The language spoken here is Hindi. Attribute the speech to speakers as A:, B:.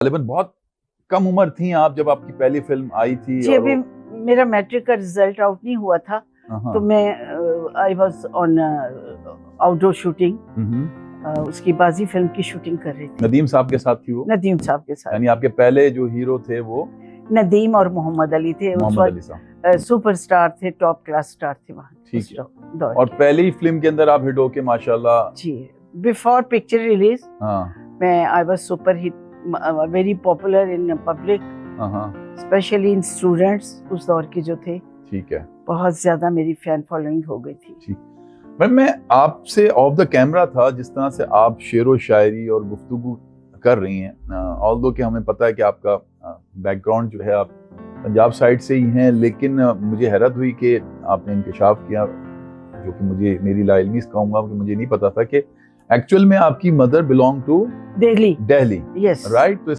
A: गालिबन बहुत कम उम्र थी आप जब आपकी पहली फिल्म आई थी।
B: जी, अभी मेरा मैट्रिक का रिजल्ट आउट नहीं हुआ था, तो मैं I was on outdoor shooting, उसकी बाजी फिल्म की शूटिंग कर रही थी।
A: नदीम साहब के साथ थी वो?
B: नदीम साहब के साथ।
A: यानी आपके पहले जो हीरो थे वो
B: नदीम और मोहम्मद अली थे।
A: मोहम्मद अली साहब
B: सुपरस्टार थे, टॉप क्लास स्टार थे वहाँ।
A: ठीक है। और पहली फिल्म के अंदर आप हिट होके माशाल्लाह।
B: जी, बिफोर पिक्चर रिलीज मैं I was super hit, very popular in public, specially in students उस दौर के जो थे।
A: ठीक है।
B: बहुत ज्यादा मेरी फैन फॉलोइंग हो गई थी।
A: ठीक। मैं आपसे ऑफ द कैमरा था, जिस तरह से आप शेरो शायरी और गुफ्तगू कर रही हैं, ऑल्दो कि हमें पता है कि आपका बैकग्राउंड जो है आप पंजाब साइड से ही हैं, लेकिन मुझे हैरत हुई कि आपने इंकशाफ किया, जो कि मुझे मेरी लाइलमी कहूँगा कि मुझे नहीं पता था कि एक्चुअल में आपकी mother belong to
B: Delhi.
A: Yes, right. तो